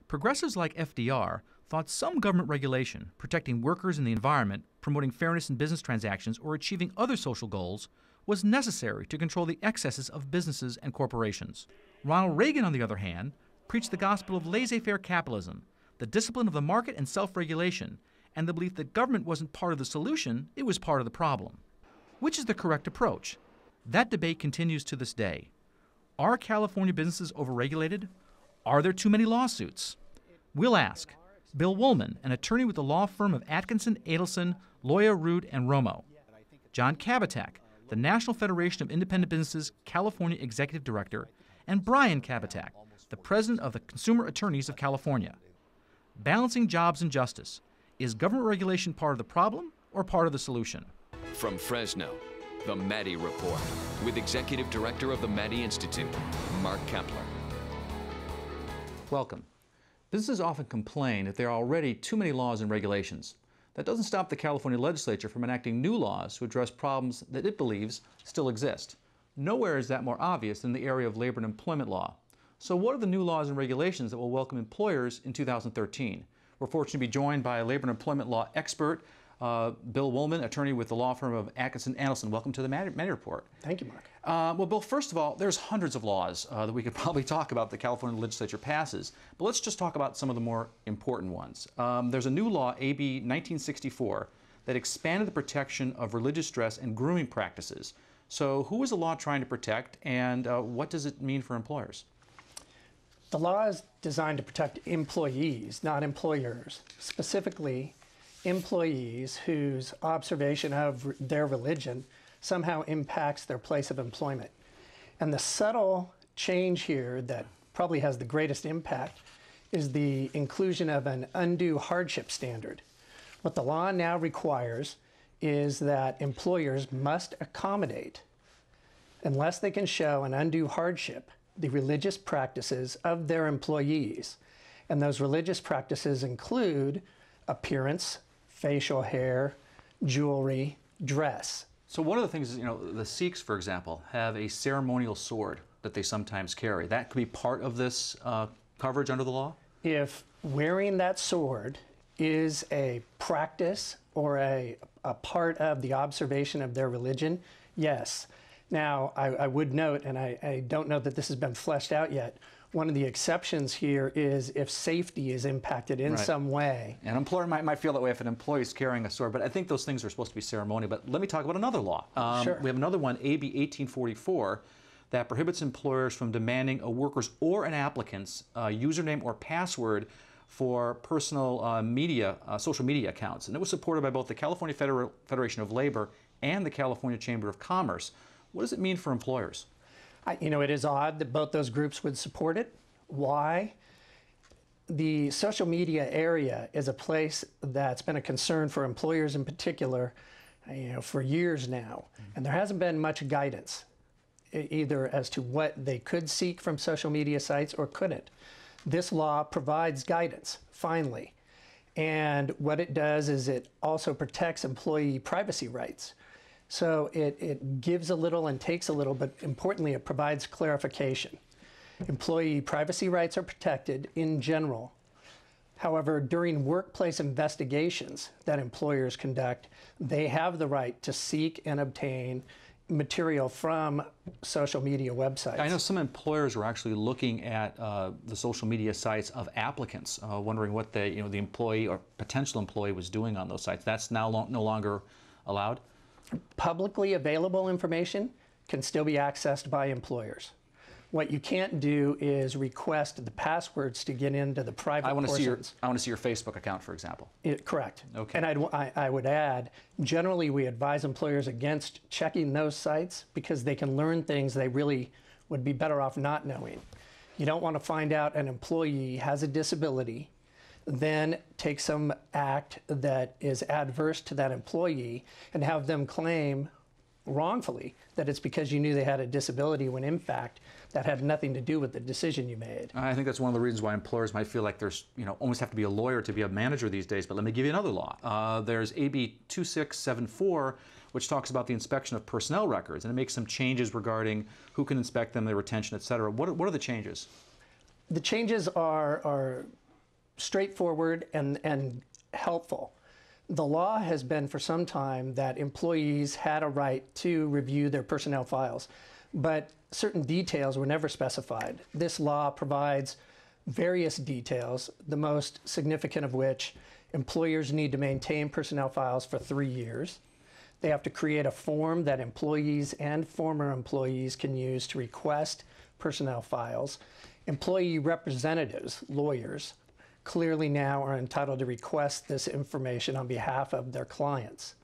Progressives like FDR thought some government regulation, protecting workers and the environment, promoting fairness in business transactions, or achieving other social goals, was necessary to control the excesses of businesses and corporations. Ronald Reagan, on the other hand, preached the gospel of laissez-faire capitalism, the discipline of the market and self-regulation, and the belief that government wasn't part of the solution, it was part of the problem. Which is the correct approach? That debate continues to this day. Are California businesses overregulated? Are there too many lawsuits? We'll ask Bill Woolman, an attorney with the law firm of Atkinson, Adelson, Loya, Root, and Romo; John Kabatak, the National Federation of Independent Businesses California Executive Director; and Brian Kabatak, the president of the Consumer Attorneys of California. Balancing jobs and justice. Is government regulation part of the problem or part of the solution? From Fresno, the Maddy Report, with Executive Director of the Maddy Institute, Mark Kepler. Welcome. Businesses often complain that there are already too many laws and regulations. That doesn't stop the California legislature from enacting new laws to address problems that it believes still exist. Nowhere is that more obvious than the area of labor and employment law. So what are the new laws and regulations that will welcome employers in 2013? We're fortunate to be joined by a labor and employment law expert, Bill Woolman, attorney with the law firm of Atkinson Adelson. Welcome to the Maddy Report. Thank you, Mark. Well, Bill, first of all, there's hundreds of laws that we could probably talk about the California legislature passes, but let's just talk about some of the more important ones. There's a new law, AB 1964, that expanded the protection of religious dress and grooming practices. So who is the law trying to protect, and what does it mean for employers? The law is designed to protect employees, not employers. Specifically, employees whose observation of their religion somehow impacts their place of employment. And the subtle change here that probably has the greatest impact is the inclusion of an undue hardship standard. What the law now requires is that employers must accommodate, unless they can show an undue hardship, the religious practices of their employees. And those religious practices include appearance, facial hair, jewelry, dress. So one of the things is, the Sikhs, for example, have a ceremonial sword that they sometimes carry. That could be part of this coverage under the law? If wearing that sword is a practice or a part of the observation of their religion, yes. Now, I would note, and I don't know that this has been fleshed out yet, one of the exceptions here is if safety is impacted in some way. An employer might feel that way if an employee is carrying a sword, but I think those things are supposed to be ceremonial. But let me talk about another law. Sure. We have another one, AB 1844, that prohibits employers from demanding a worker's or an applicant's username or password for personal social media accounts. And it was supported by both the California Federation of Labor and the California Chamber of Commerce. What does it mean for employers? It is odd that both those groups would support it. Why? The social media area is a place that's been a concern for employers in particular, for years now. And there hasn't been much guidance, either as to what they could seek from social media sites or couldn't. This law provides guidance, finally. And what it does is it also protects employee privacy rights. So it gives a little and takes a little, but importantly, it provides clarification. Employee privacy rights are protected in general. However, during workplace investigations that employers conduct, they have the right to seek and obtain material from social media websites. I know some employers are actually looking at the social media sites of applicants, wondering what the employee or potential employee was doing on those sites. That's now no longer allowed? Publicly available information can still be accessed by employers. What you can't do is request the passwords to get into the private portions. I want to see your Facebook account, for example. Correct. Okay. And I would add, generally we advise employers against checking those sites because they can learn things they really would be better off not knowing. You don't want to find out an employee has a disability, then take some act that is adverse to that employee and have them claim wrongfully that it's because you knew they had a disability when in fact that had nothing to do with the decision you made. I think that's one of the reasons why employers might feel like there's, almost have to be a lawyer to be a manager these days. But let me give you another law. There's AB 2674, which talks about the inspection of personnel records, and it makes some changes regarding who can inspect them, their retention, et cetera. What are the changes? The changes are straightforward and helpful. The law has been for some time that employees had a right to review their personnel files, but certain details were never specified. This law provides various details, the most significant of which employers need to maintain personnel files for 3 years. They have to create a form that employees and former employees can use to request personnel files. Employee representatives, lawyers, clearly now are entitled to request this information on behalf of their clients.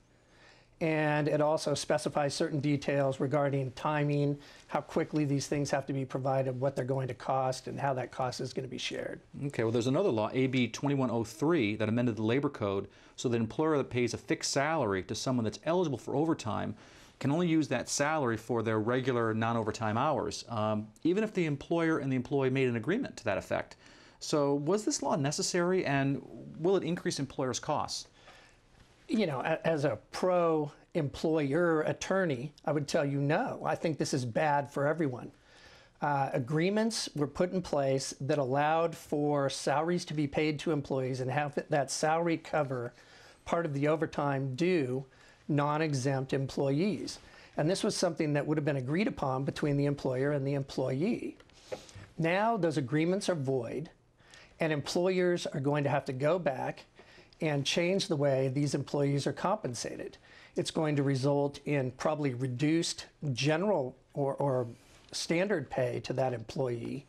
And it also specifies certain details regarding timing, how quickly these things have to be provided, what they're going to cost, and how that cost is going to be shared. Okay, well, there's another law, AB 2103, that amended the labor code so that an employer that pays a fixed salary to someone that's eligible for overtime can only use that salary for their regular non-overtime hours, even if the employer and the employee made an agreement to that effect. So was this law necessary, and will it increase employers' costs? You know, as a pro-employer attorney, I would tell you no. I think this is bad for everyone. Agreements were put in place that allowed for salaries to be paid to employees and have that salary cover part of the overtime due non-exempt employees. And this was something that would have been agreed upon between the employer and the employee. Now those agreements are void, and employers are going to have to go back and change the way these employees are compensated. It's going to result in probably reduced general or standard pay to that employee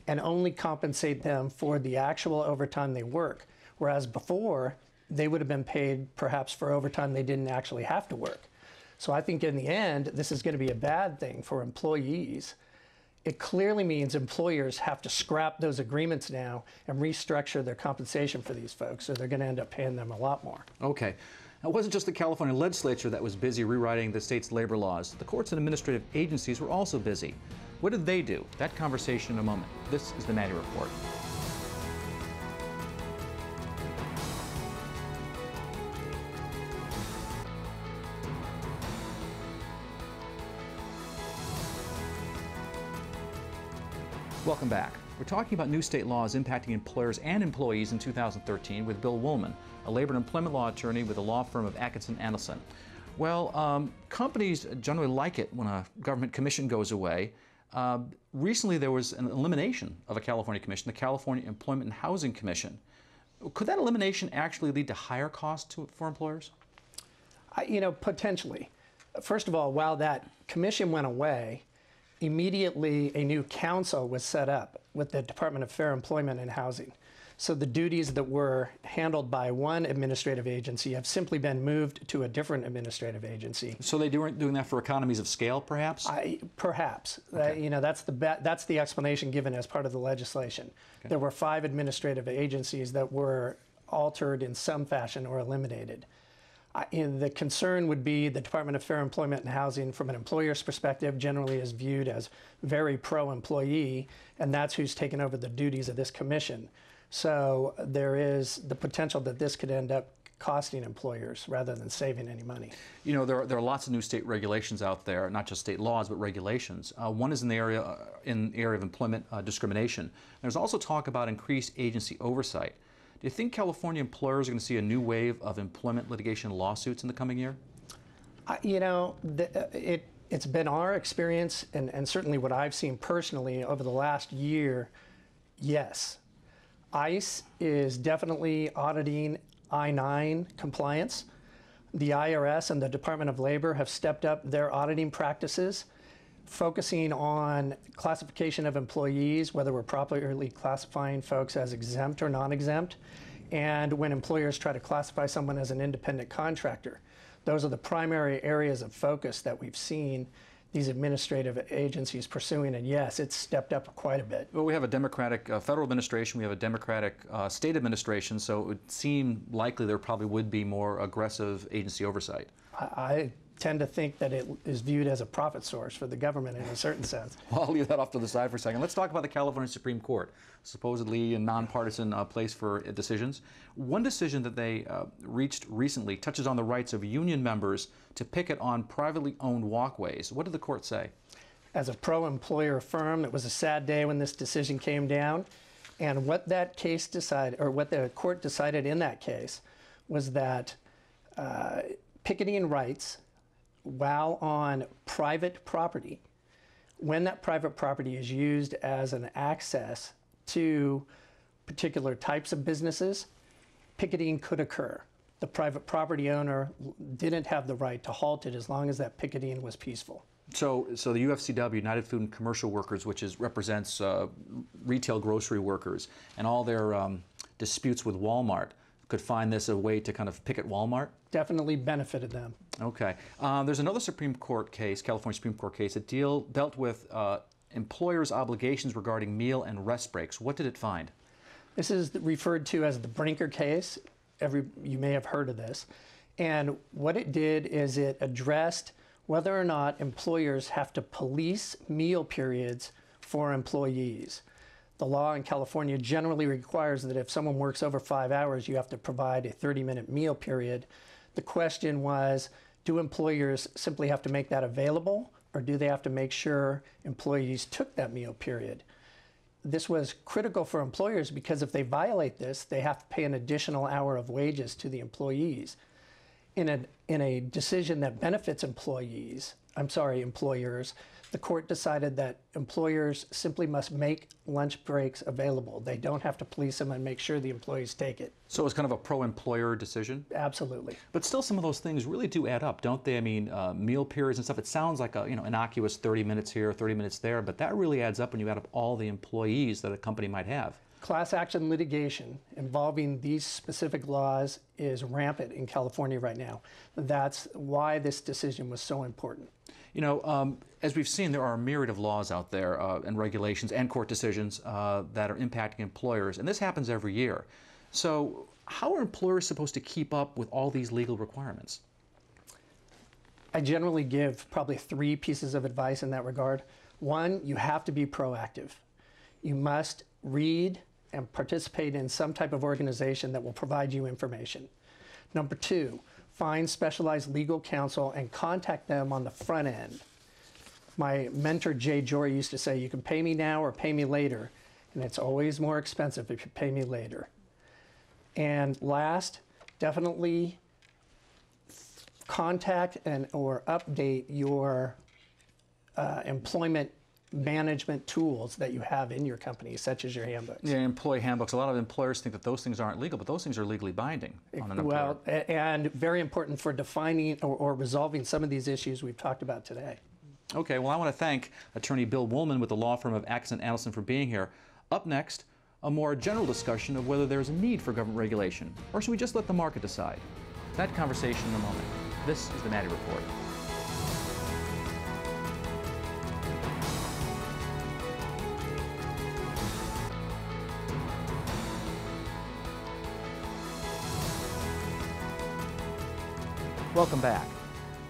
and only compensate them for the actual overtime they work. Whereas before, they would have been paid perhaps for overtime they didn't actually have to work. So I think in the end, this is going to be a bad thing for employees. It clearly means employers have to scrap those agreements now and restructure their compensation for these folks, so they're going to end up paying them a lot more. Okay. Now, it wasn't just the California legislature that was busy rewriting the state's labor laws. The courts and administrative agencies were also busy. What did they do? That conversation in a moment. This is the Maddy Report. Welcome back. We're talking about new state laws impacting employers and employees in 2013 with Bill Woolman, a labor and employment law attorney with the law firm of Atkinson Anderson. Well, companies generally like it when a government commission goes away. Recently, there was an elimination of a California commission, the California Employment and Housing Commission. Could that elimination actually lead to higher costs for employers? You know, potentially. First of all, while that commission went away, immediately a new council was set up with the Department of Fair Employment and Housing. So the duties that were handled by one administrative agency have simply been moved to a different administrative agency. So they weren't doing that for economies of scale, perhaps? Perhaps. Okay. You know, that's the explanation given as part of the legislation. Okay. There were 5 administrative agencies that were altered in some fashion or eliminated. The concern would be the Department of Fair Employment and Housing, from an employer's perspective, generally is viewed as very pro-employee, and that's who's taken over the duties of this commission. So there is the potential that this could end up costing employers rather than saving any money. You know, there are lots of new state regulations out there, not just state laws, but regulations. One is in the area of employment discrimination. There's also talk about increased agency oversight. Do you think California employers are going to see a new wave of employment litigation lawsuits in the coming year? You know, it's been our experience, and certainly what I've seen personally over the last year, yes. ICE is definitely auditing I-9 compliance. The IRS and the Department of Labor have stepped up their auditing practices, focusing on classification of employees, whether we're properly classifying folks as exempt or non-exempt, and when employers try to classify someone as an independent contractor. Those are the primary areas of focus that we've seen these administrative agencies pursuing, and yes, it's stepped up quite a bit. Well, we have a Democratic federal administration, we have a Democratic state administration, so it would seem likely there probably would be more aggressive agency oversight. I tend to think that it is viewed as a profit source for the government in a certain sense. Well, I'll leave that off to the side for a second. Let's talk about the California Supreme Court, supposedly a nonpartisan place for decisions. One decision that they reached recently touches on the rights of union members to picket on privately owned walkways. What did the court say? As a pro-employer firm, it was a sad day when this decision came down, And what that case decided, or what the court decided in that case, was that picketing rights while on private property, when that private property is used as an access to particular types of businesses, picketing could occur. The private property owner didn't have the right to halt it as long as that picketing was peaceful. So the UFCW, United Food and Commercial Workers, which represents retail grocery workers, and all their disputes with Walmart, could find this a way to kind of picket Walmart? Definitely benefited them. Okay. There's another Supreme Court case, California Supreme Court case, that dealt with employers' obligations regarding meal and rest breaks. What did it find? This is referred to as the Brinker case. You may have heard of this. And what it did is it addressed whether or not employers have to police meal periods for employees. The law in California generally requires that if someone works over 5 hours, you have to provide a 30-minute meal period. The question was, do employers simply have to make that available, or do they have to make sure employees took that meal period? This was critical for employers because if they violate this, they have to pay an additional hour of wages to the employees. In a decision that benefits employers, the court decided that employers simply must make lunch breaks available. They don't have to police them and make sure the employees take it. So it was kind of a pro-employer decision? Absolutely. But still, some of those things really do add up, don't they? I mean, meal periods and stuff, it sounds like a innocuous 30 minutes here, 30 minutes there, but that really adds up when you add up all the employees that a company might have. Class action litigation involving these specific laws is rampant in California right now. That's why this decision was so important. You know, as we've seen, there are a myriad of laws out there and regulations and court decisions that are impacting employers, and this happens every year. So how are employers supposed to keep up with all these legal requirements? I generally give probably 3 pieces of advice in that regard. One, you have to be proactive. You must read and participate in some type of organization that will provide you information. Number 2, find specialized legal counsel and contact them on the front end. My mentor, Jay Jory, used to say, you can pay me now or pay me later, and it's always more expensive if you pay me later. And last, definitely contact or update your employment management tools that you have in your company, such as your handbooks. Yeah, employee handbooks. A lot of employers think that those things aren't legal, but those things are legally binding on an employer. Well, and very important for defining or resolving some of these issues we've talked about today. Okay, well, I want to thank Attorney Bill Woolman with the law firm of Atkinson Adelson for being here. Up next, a more general discussion of whether there's a need for government regulation, or should we just let the market decide? That conversation in a moment. This is the Maddy Report. Welcome back.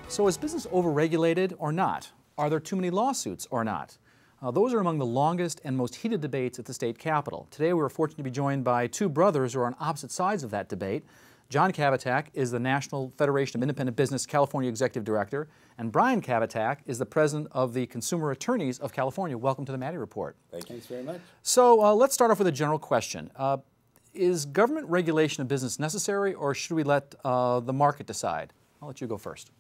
So is business overregulated or not? Are there too many lawsuits or not? Those are among the longest and most heated debates at the state capitol. Today we were fortunate to be joined by 2 brothers who are on opposite sides of that debate. John Cavatak is the National Federation of Independent Business California Executive Director, and Brian Cavatak is the President of the Consumer Attorneys of California. Welcome to the Maddy Report. Thanks very much. So let's start off with a general question. Is government regulation of business necessary, or should we let the market decide? I'll let you go first.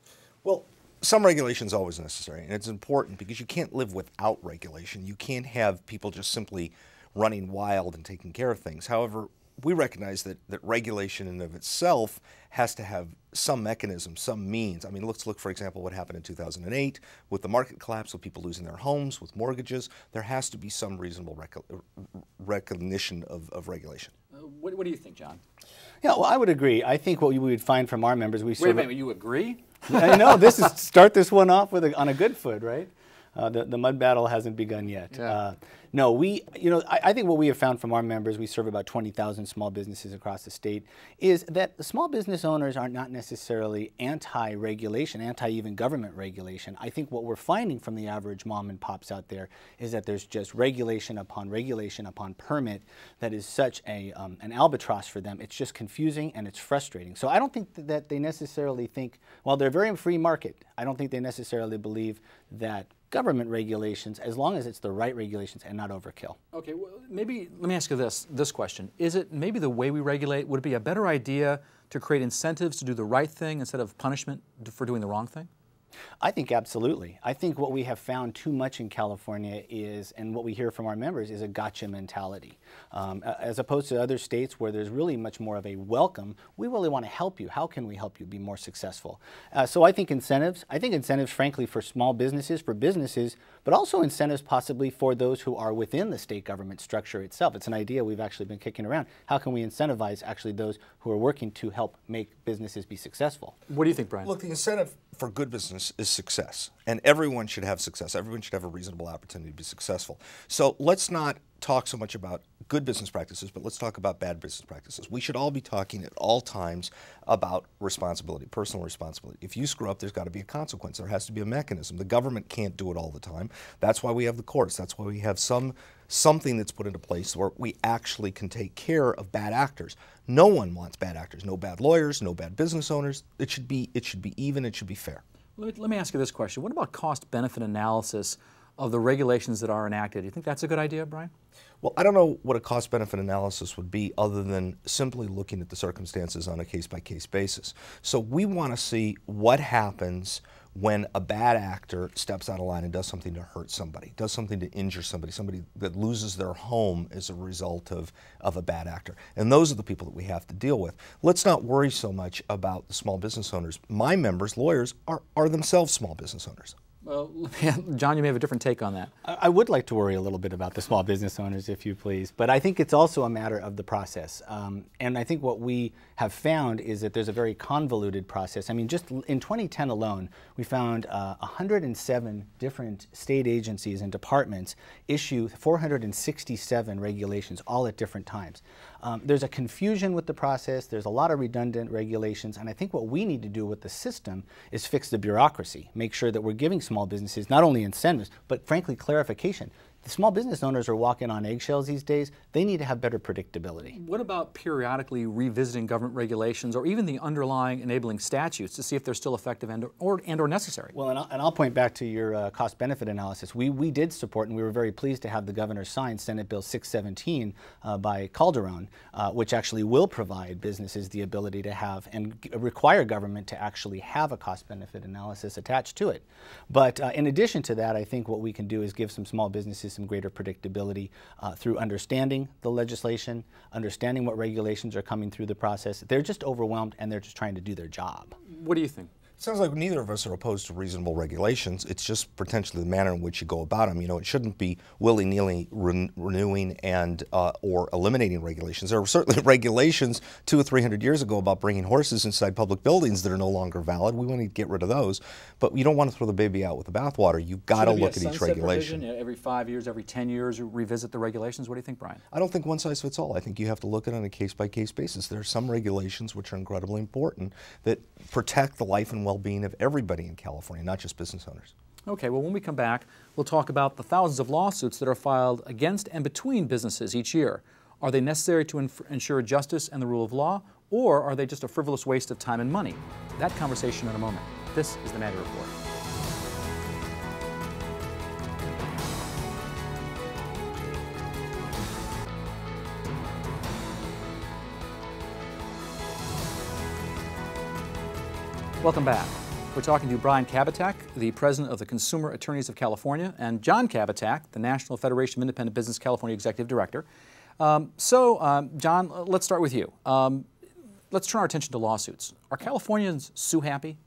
Well, some regulation is always necessary, and it's important because you can't live without regulation. You can't have people just simply running wild and taking care of things. However, we recognize that regulation in and of itself has to have some mechanism, some means. I mean, let's look, for example, what happened in 2008 with the market collapse, with people losing their homes, with mortgages. There has to be some reasonable recognition of regulation. What do you think, John? Yeah, well, I would agree. I think what we would find from our members, Wait a minute, you agree? I know, start this one off on a good foot, right? The mud battle hasn't begun yet. Yeah. No, I think what we have found from our members, we serve about 20,000 small businesses across the state, is that the small business owners are not necessarily anti-regulation, anti-even government regulation. I think what we're finding from the average mom and pops out there is that there's just regulation upon permit that is such an albatross for them. It's just confusing and it's frustrating. So I don't think that they necessarily think, while they're very free market, I don't think they necessarily believe that government regulations as long as it's the right regulations and not overkill. Okay, well, maybe let me ask you this question. Is it maybe the way we regulate, would it be a better idea to create incentives to do the right thing instead of punishment for doing the wrong thing? I think absolutely. I think what we have found too much in California is, and what we hear from our members, is a gotcha mentality. As opposed to other states where there's really much more of a welcome, we really want to help you. How can we help you be more successful? So I think incentives, frankly, for small businesses, for businesses, but also incentives possibly for those who are within the state government structure itself. It's an idea we've actually been kicking around. How can we incentivize actually those who are working to help make businesses be successful? What do you think, Brian? Look, the incentive for good business is success, and everyone should have success. Everyone should have a reasonable opportunity to be successful. So let's not talk so much about good business practices, but let's talk about bad business practices. We should all be talking at all times about responsibility, personal responsibility. If you screw up, there's got to be a consequence. There has to be a mechanism. The government can't do it all the time. That's why we have the courts. That's why we have something that's put into place where we actually can take care of bad actors. No one wants bad actors. No bad lawyers, no bad business owners. It should be even, it should be fair. Let me ask you this question. What about cost-benefit analysis of the regulations that are enacted? Do you think that's a good idea, Brian? Well, I don't know what a cost-benefit analysis would be other than simply looking at the circumstances on a case-by-case basis. So we want to see what happens when a bad actor steps out of line and does something to hurt somebody, does something to injure somebody, somebody that loses their home as a result of a bad actor. And those are the people that we have to deal with. Let's not worry so much about the small business owners. My members, lawyers, are themselves small business owners. Well, John, you may have a different take on that. I would like to worry a little bit about the small business owners, if you please, but I think it's also a matter of the process. And I think what we have found is that there's a very convoluted process. I mean, just in 2010 alone, we found 107 different state agencies and departments issue 467 regulations, all at different times. There's a confusion with the process, there's a lot of redundant regulations, and I think what we need to do with the system is fix the bureaucracy, make sure that we're giving small businesses not only incentives, but frankly clarification. The small business owners are walking on eggshells these days. They need to have better predictability. What about periodically revisiting government regulations or even the underlying enabling statutes to see if they're still effective and or necessary? Well, and I'll point back to your cost-benefit analysis. We did support, and we were very pleased to have the governor sign Senate Bill 617 by Calderon, which actually will provide businesses the ability to have and require government to actually have a cost-benefit analysis attached to it. But in addition to that, I think what we can do is give some small businesses some greater predictability through understanding the legislation, understanding what regulations are coming through the process. They're just overwhelmed and they're just trying to do their job. What do you think? Sounds like neither of us are opposed to reasonable regulations. It's just potentially the manner in which you go about them. You know, it shouldn't be willy-nilly renewing and or eliminating regulations. There were certainly regulations 200 or 300 years ago about bringing horses inside public buildings that are no longer valid. We want to get rid of those, but you don't want to throw the baby out with the bathwater. You've got to look at each regulation. Every 5 years, every 10 years, revisit the regulations. What do you think, Brian? I don't think one size fits all. I think you have to look at it on a case-by-case basis. There are some regulations which are incredibly important that protect the life and well-being of everybody in California, not just business owners. Okay, well, when we come back, we'll talk about the thousands of lawsuits that are filed against and between businesses each year. Are they necessary to ensure justice and the rule of law, or are they just a frivolous waste of time and money? That conversation in a moment. This is the Maddy Report. Welcome back. We're talking to Brian Kabatak, the president of the Consumer Attorneys of California, and John Kabatak, the National Federation of Independent Business California Executive Director. John, let's start with you. Let's turn our attention to lawsuits. Are Californians sue happy?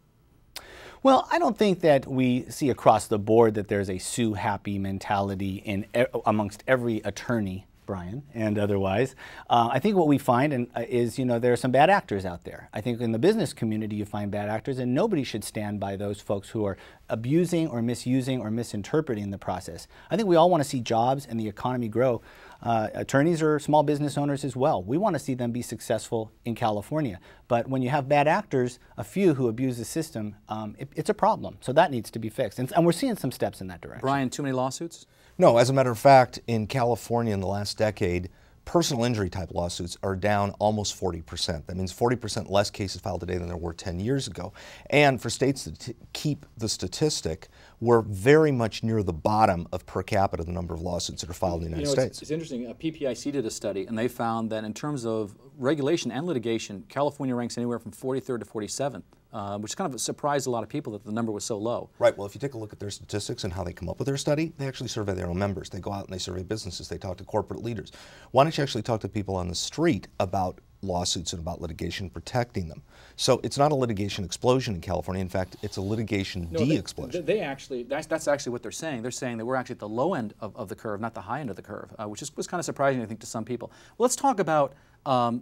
Well, I don't think that we see across the board that there's a sue happy mentality amongst every attorney, Brian, and otherwise. I think what we find is, there are some bad actors out there. I think in the business community you find bad actors, and nobody should stand by those folks who are abusing or misusing or misinterpreting the process. I think we all want to see jobs and the economy grow. Attorneys are small business owners as well. We want to see them be successful in California. But when you have bad actors, a few who abuse the system, it's a problem. So that needs to be fixed. And we're seeing some steps in that direction. Brian, too many lawsuits? No, as a matter of fact, in California in the last decade, personal injury type lawsuits are down almost 40%. That means 40% less cases filed today than there were 10 years ago. And for states to keep the statistic, we're very much near the bottom of per capita the number of lawsuits that are filed in the United States. It's interesting. PPIC did a study, and they found that in terms of regulation and litigation, California ranks anywhere from 43rd to 47th, which kind of surprised a lot of people that the number was so low. Right. Well, if you take a look at their statistics and how they come up with their study, they actually survey their own members. They go out and they survey businesses. They talk to corporate leaders. Why don't you actually talk to people on the street about lawsuits and about litigation, protecting them? So it's not a litigation explosion in California. In fact, it's a litigation de-explosion. They actually, that's actually what they're saying. They're saying that we're actually at the low end of the curve, not the high end of the curve, which was kind of surprising, I think, to some people. Well, let's talk about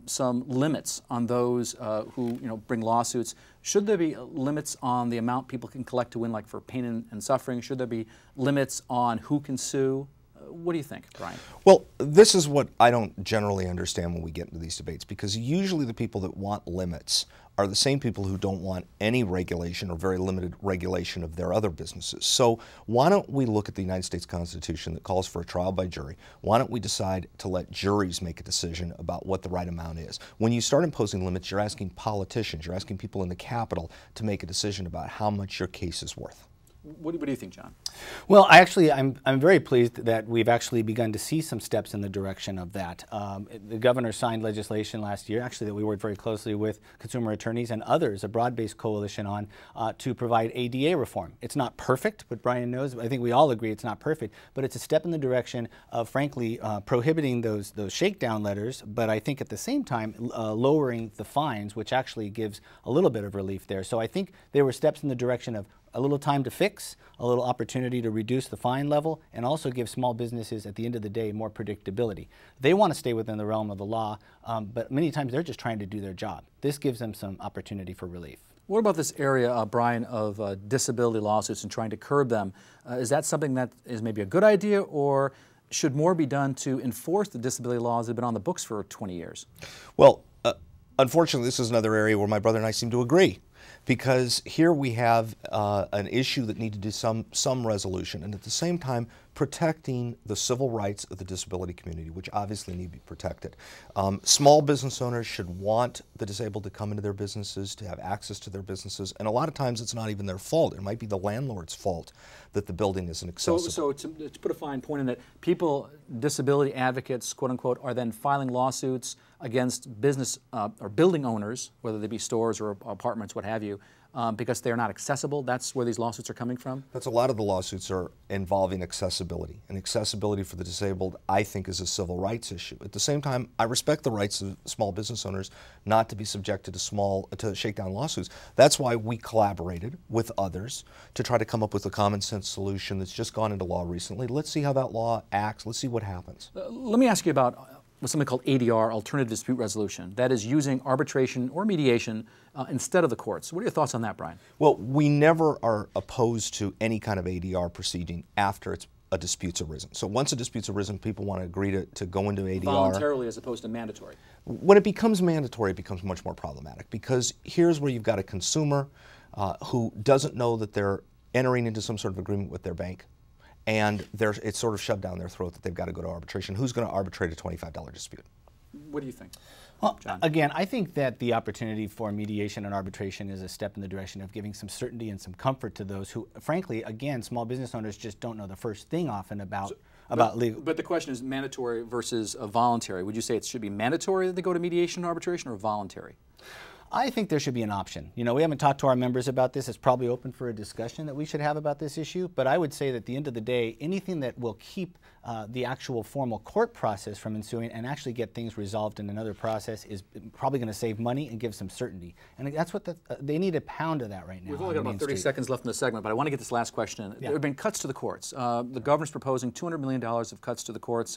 some limits on those who bring lawsuits. Should there be limits on the amount people can collect to win, like for pain and suffering? Should there be limits on who can sue? What do you think, Brian? Well, this is what I don't generally understand when we get into these debates, because usually the people that want limits are the same people who don't want any regulation or very limited regulation of their other businesses. So why don't we look at the United States Constitution that calls for a trial by jury? Why don't we decide to let juries make a decision about what the right amount is? When you start imposing limits, you're asking politicians, you're asking people in the Capitol to make a decision about how much your case is worth. What do you think, John? Well, I'm very pleased that we've actually begun to see some steps in the direction of that. The governor signed legislation last year, actually, that we worked very closely with consumer attorneys and others, a broad-based coalition on, to provide ADA reform. It's not perfect, but Brian knows, I think we all agree it's not perfect, but it's a step in the direction of, frankly, prohibiting those shakedown letters, but I think at the same time lowering the fines, which actually gives a little bit of relief there. So I think there were steps in the direction of a little time to fix, a little opportunity to reduce the fine level, and also give small businesses, at the end of the day, more predictability. They want to stay within the realm of the law, but many times they're just trying to do their job. This gives them some opportunity for relief. What about this area, Brian, of disability lawsuits and trying to curb them? Is that something that is maybe a good idea, or should more be done to enforce the disability laws that have been on the books for 20 years? Well, unfortunately, this is another area where my brother and I seem to agree, because here we have an issue that needed to some resolution, and at the same time protecting the civil rights of the disability community, which obviously need to be protected. Small business owners should want the disabled to come into their businesses, to have access to their businesses, and a lot of times it's not even their fault. It might be the landlord's fault that the building isn't accessible. So to put a fine point in that, people, disability advocates, quote unquote, are then filing lawsuits against business or building owners, whether they be stores or apartments, what have you, because they're not accessible. That's where these lawsuits are coming from? That's a lot of the lawsuits are involving accessibility. And accessibility for the disabled, I think, is a civil rights issue. At the same time, I respect the rights of small business owners not to be subjected to shakedown lawsuits. That's why we collaborated with others to try to come up with a common sense solution that's just gone into law recently. Let's see how that law acts. Let's see what happens. Let me ask you about what's something called ADR, Alternative Dispute Resolution. That is using arbitration or mediation instead of the courts. What are your thoughts on that, Brian? Well, we never are opposed to any kind of ADR proceeding after a dispute's arisen. So once a dispute's arisen, people want to agree to go into ADR. Voluntarily as opposed to mandatory. When it becomes mandatory, it becomes much more problematic, because here's where you've got a consumer who doesn't know that they're entering into some sort of agreement with their bank, and it's sort of shoved down their throat that they've got to go to arbitration. Who's going to arbitrate a $25 dispute? What do you think? Well, John? Again, I think that the opportunity for mediation and arbitration is a step in the direction of giving some certainty and some comfort to those who, frankly, again, small business owners just don't know the first thing often about legal. But the question is mandatory versus voluntary. Would you say it should be mandatory that they go to mediation and arbitration, or voluntary? I think there should be an option. You know, we haven't talked to our members about this. It's probably open for a discussion that we should have about this issue. But I would say that at the end of the day, anything that will keep the actual formal court process from ensuing and actually get things resolved in another process is probably going to save money and give some certainty. And that's what they need a pound of that right now. We've only got about 30 seconds left in the segment, but I want to get this last question in. Yeah. There have been cuts to the courts. The governor's proposing $200 million of cuts to the courts.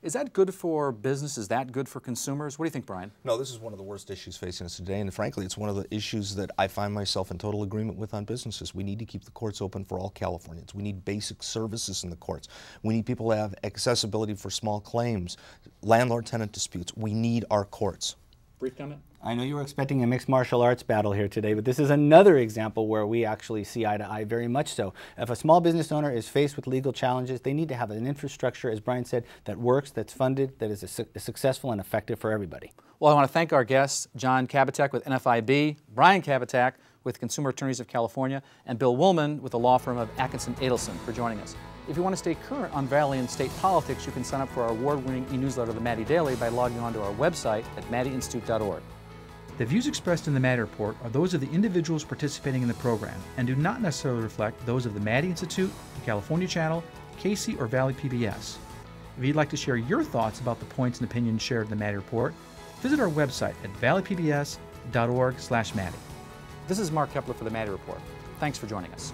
Is that good for business? Is that good for consumers? What do you think, Brian? No, this is one of the worst issues facing us today, and frankly, it's one of the issues that I find myself in total agreement with on businesses. We need to keep the courts open for all Californians. We need basic services in the courts. We need people to have accessibility for small claims, landlord-tenant disputes. We need our courts. Brief comment? I know you were expecting a mixed martial arts battle here today, but this is another example where we actually see eye to eye, very much so. If a small business owner is faced with legal challenges, they need to have an infrastructure, as Brian said, that works, that's funded, that is successful and effective for everybody. Well, I want to thank our guests, John Kabatek with NFIB, Brian Kabatek with Consumer Attorneys of California, and Bill Woolman with the law firm of Atkinson Adelson for joining us. If you want to stay current on Valley and state politics, you can sign up for our award-winning e-newsletter, The Maddy Daily, by logging on to our website at maddyinstitute.org. The views expressed in the Maddy Report are those of the individuals participating in the program and do not necessarily reflect those of the Maddy Institute, the California Channel, Casey, or Valley PBS. If you'd like to share your thoughts about the points and opinions shared in the Maddy Report, visit our website at valleypbs.org/Maddy. This is Mark Kepler for the Maddy Report. Thanks for joining us.